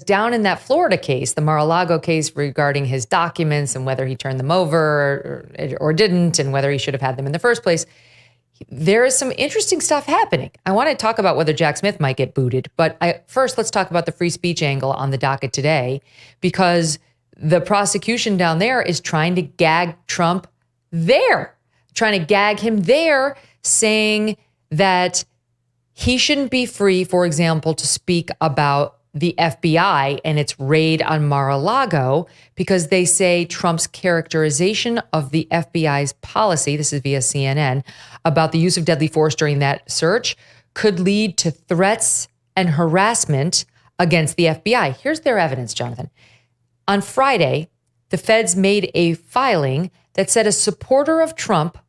down in that Florida case, the Mar-a-Lago case regarding his documents and whether he turned them over or didn't, and whether he should have had them in the first place, there is some interesting stuff happening. I want to talk about whether Jack Smith might get booted, but first let's talk about the free speech angle on the docket today, because the prosecution down there is trying to gag Trump there, trying to gag him there, saying that he shouldn't be free, for example, to speak about the FBI and its raid on Mar-a-Lago, because they say Trump's characterization of the FBI's policy, this is via CNN, about the use of deadly force during that search could lead to threats and harassment against the FBI. Here's their evidence, Jonathan. On Friday, the feds made a filing that said a supporter of Trump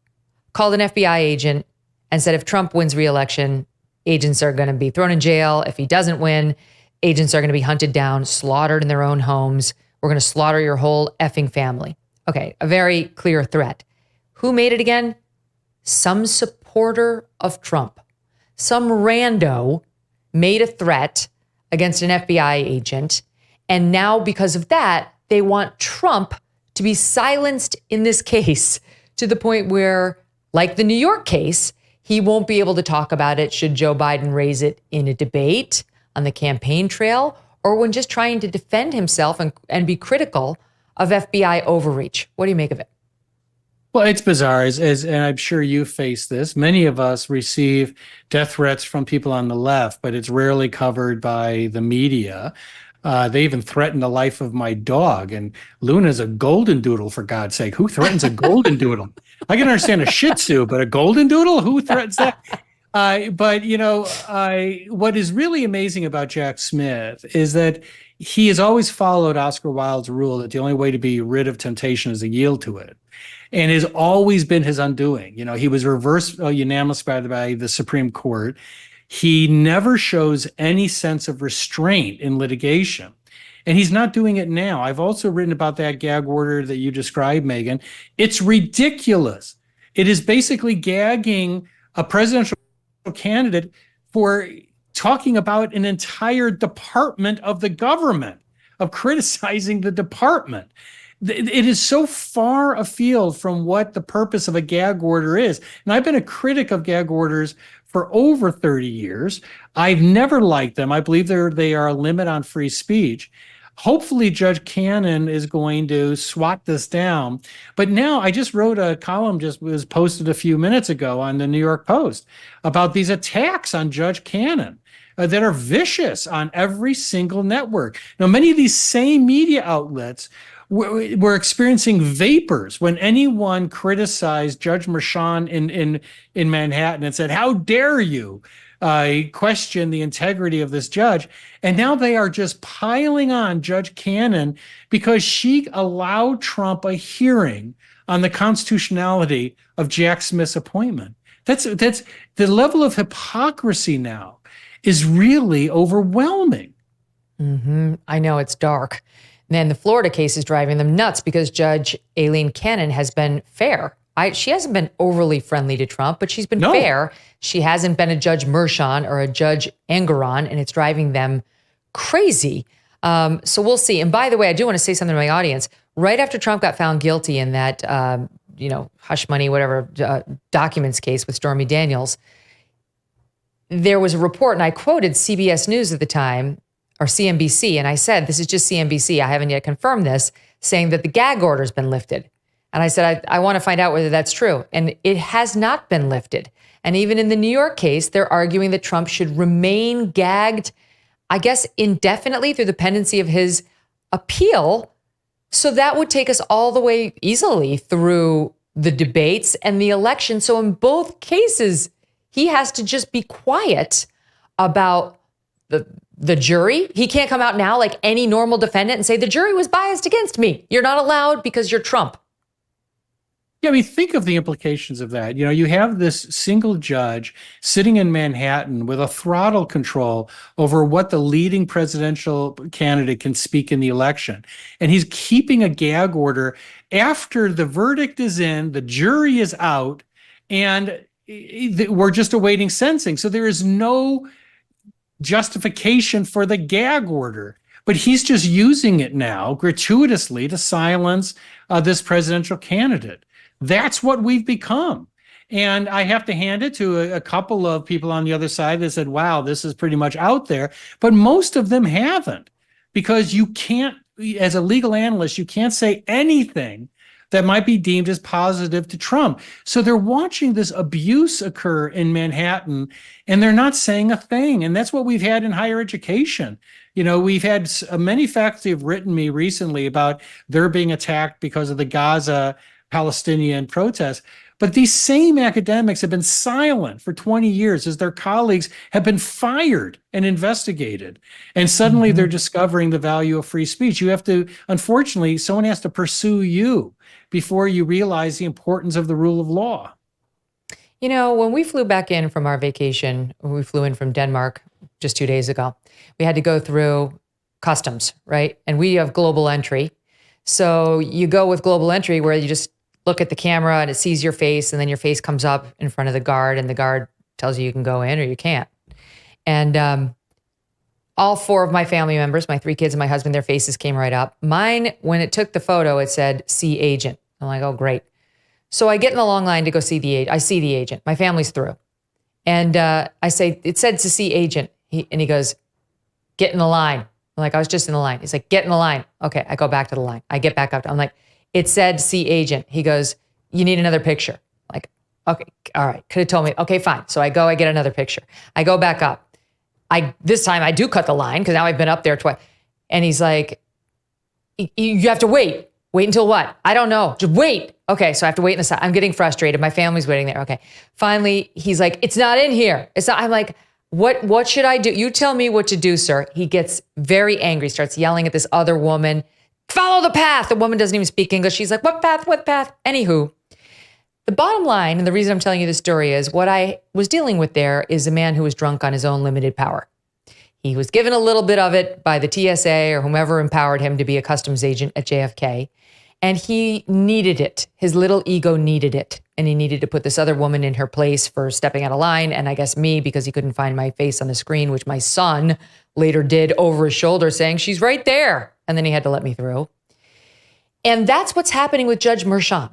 called an FBI agent and said if Trump wins re-election, agents are going to be thrown in jail. If he doesn't win, agents are going to be hunted down, slaughtered in their own homes. We're going to slaughter your whole effing family. Okay, a very clear threat. Who made it again? Some supporter of Trump. Some rando made a threat against an FBI agent. And now because of that, they want Trump to be silenced in this case to the point where, like the New York case, he won't be able to talk about it should Joe Biden raise it in a debate, on the campaign trail, or when just trying to defend himself and be critical of FBI overreach. What do you make of it? Well, it's bizarre, and I'm sure you face this. Many of us receive death threats from people on the left, but it's rarely covered by the media. They even threatened the life of my dog, and Luna's a golden doodle, for God's sake. Who threatens a golden doodle? I can understand a Shih Tzu, but a golden doodle? Who threatens that? But what is really amazing about Jack Smith is that he has always followed Oscar Wilde's rule that the only way to be rid of temptation is to yield to it, and has always been his undoing. He was reversed unanimous by the Supreme Court. He never shows any sense of restraint in litigation, and he's not doing it now. I've also written about that gag order that you described, Megyn. It's ridiculous. It is basically gagging a presidential candidate for talking about an entire department of the government, of criticizing the department. It is so far afield from what the purpose of a gag order is. And I've been a critic of gag orders for over 30 years. I've never liked them. I believe they are a limit on free speech. Hopefully, Judge Cannon is going to swat this down. But now I just wrote a column, just was posted a few minutes ago on the New York Post about these attacks on Judge Cannon that are vicious on every single network. Now, many of these same media outlets were experiencing vapors when anyone criticized Judge Merchan in Manhattan and said, "How dare you question the integrity of this judge?" And now they are just piling on Judge Cannon because she allowed Trump a hearing on the constitutionality of Jack Smith's appointment. That's the level of hypocrisy now is really overwhelming. Mm-hmm. I know, it's dark. And then the Florida case is driving them nuts because Judge Aileen Cannon has been fair. She hasn't been overly friendly to Trump, but she's been fair. She hasn't been a Judge Merchan or a Judge Engoron, and it's driving them crazy. So we'll see. And by the way, I do want to say something to my audience. Right after Trump got found guilty in that, hush money, whatever, documents case with Stormy Daniels, there was a report, and I quoted CBS News at the time, or CNBC, and I said, this is just CNBC, I haven't yet confirmed this, saying that the gag order has been lifted. And I said, I want to find out whether that's true. And it has not been lifted. And even in the New York case, they're arguing that Trump should remain gagged, I guess, indefinitely through the pendency of his appeal. So that would take us all the way easily through the debates and the election. So in both cases, he has to just be quiet about the jury. He can't come out now like any normal defendant and say, the jury was biased against me. You're not allowed because you're Trump. Yeah, I mean, think of the implications of that. You have this single judge sitting in Manhattan with a throttle control over what the leading presidential candidate can speak in the election. And he's keeping a gag order after the verdict is in, the jury is out, and we're just awaiting sentencing. So there is no justification for the gag order. but he's just using it now gratuitously to silence this presidential candidate. That's what we've become. And I have to hand it to a couple of people on the other side that said, wow, this is pretty much out there. But most of them haven't, because you can't, as a legal analyst, you can't say anything that might be deemed as positive to Trump. So they're watching this abuse occur in Manhattan, and they're not saying a thing. And that's what we've had in higher education. You know, we've had many faculty have written me recently about they're being attacked because of the Gaza Palestinian protests. But these same academics have been silent for 20 years as their colleagues have been fired and investigated. And suddenly they're discovering the value of free speech. You have to, unfortunately, someone has to pursue you before you realize the importance of the rule of law. You know, when we flew back in from our vacation, we flew in from Denmark just 2 days ago, we had to go through customs, right? And we have global entry. So you go with global entry where you just look at the camera and it sees your face, and then your face comes up in front of the guard, and the guard tells you can go in or you can't. And all four of my family members, my 3 kids and my husband, their faces came right up. Mine, when it took the photo, it said, "See agent." I'm like, oh, great. So I get in the long line to go see the agent. I see the agent. My family's through. And I say, it said to see agent. And he goes, "Get in the line." I'm like, I was just in the line. He's like, "Get in the line." Okay, I go back to the line. I get back up. I'm like, "It said see agent." He goes, "You need another picture." I'm like, okay, all right. Could have told me. Okay, fine. So I go, I get another picture. I go back up. This time I do cut the line because now I've been up there twice. And he's like, "You have to wait. Wait until what? I don't know. Just wait." Okay, so I have to wait in the side. I'm getting frustrated. My family's waiting there. Okay. Finally, he's like, "It's not in here. It's not." I'm like, what should I do? You tell me what to do, sir. He gets very angry, starts yelling at this other woman. "Follow the path." The woman doesn't even speak English. She's like, "What path? What path?" Anywho, the bottom line, and the reason I'm telling you this story is what I was dealing with there is a man who was drunk on his own limited power. He was given a little bit of it by the TSA or whomever empowered him to be a customs agent at JFK. And he needed it. His little ego needed it. And he needed to put this other woman in her place for stepping out of line. And I guess me, because he couldn't find my face on the screen, which my son later did over his shoulder saying, "She's right there." And then he had to let me through. And that's what's happening with Judge Merchan.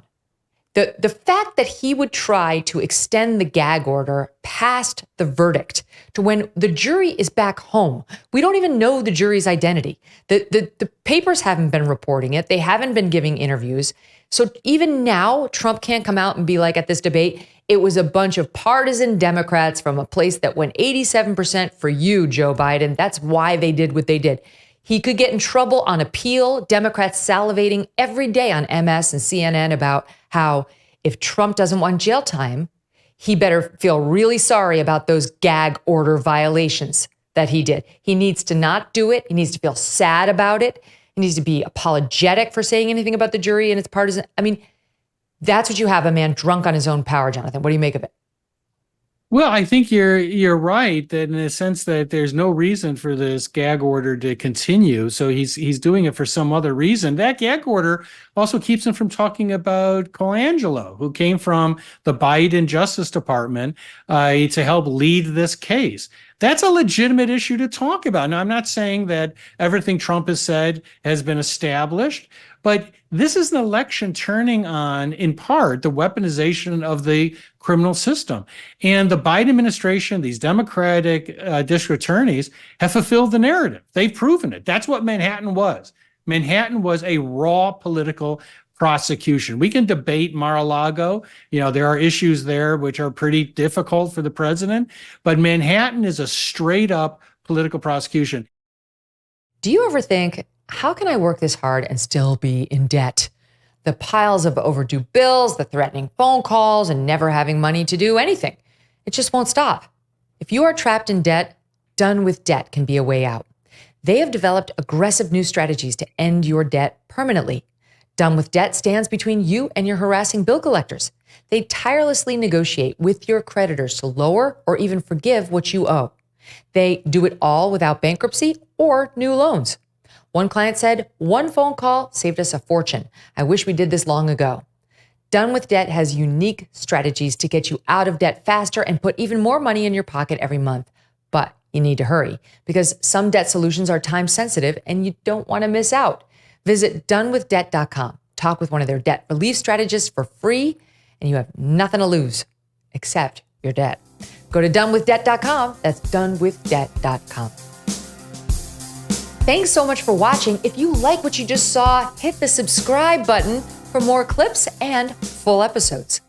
The fact that he would try to extend the gag order past the verdict to when the jury is back home. We don't even know the jury's identity. The papers haven't been reporting it. They haven't been giving interviews. So even now, Trump can't come out and be like, at this debate, "It was a bunch of partisan Democrats from a place that went 87% for you, Joe Biden. That's why they did what they did." He could get in trouble on appeal. Democrats salivating every day on MS and CNN about how if Trump doesn't want jail time, he better feel really sorry about those gag order violations that he did. He needs to not do it. He needs to feel sad about it. He needs to be apologetic for saying anything about the jury and its partisan. I mean, that's what you have, a man drunk on his own power, Jonathan. What do you make of it? Well, I think you're right that in a sense that there's no reason for this gag order to continue. So he's doing it for some other reason. That gag order also keeps him from talking about Colangelo, who came from the Biden Justice Department to help lead this case. That's a legitimate issue to talk about. Now, I'm not saying that everything Trump has said has been established, but this is an election turning on, in part, the weaponization of the criminal system. And the Biden administration, these Democratic district attorneys, have fulfilled the narrative. They've proven it. That's what Manhattan was. Manhattan was a raw political prosecution. We can debate Mar-a-Lago. You know, there are issues there which are pretty difficult for the president, but Manhattan is a straight up political prosecution. Do you ever think, how can I work this hard and still be in debt? The piles of overdue bills, the threatening phone calls, and never having money to do anything. It just won't stop. If you are trapped in debt, Done with Debt can be a way out. They have developed aggressive new strategies to end your debt permanently. Done with Debt stands between you and your harassing bill collectors. They tirelessly negotiate with your creditors to lower or even forgive what you owe. They do it all without bankruptcy or new loans. One client said, "One phone call saved us a fortune. I wish we did this long ago." Done with Debt has unique strategies to get you out of debt faster and put even more money in your pocket every month. But you need to hurry because some debt solutions are time sensitive and you don't want to miss out. Visit donewithdebt.com. Talk with one of their debt relief strategists for free, and you have nothing to lose except your debt. Go to donewithdebt.com. That's donewithdebt.com. Thanks so much for watching. If you like what you just saw, hit the subscribe button for more clips and full episodes.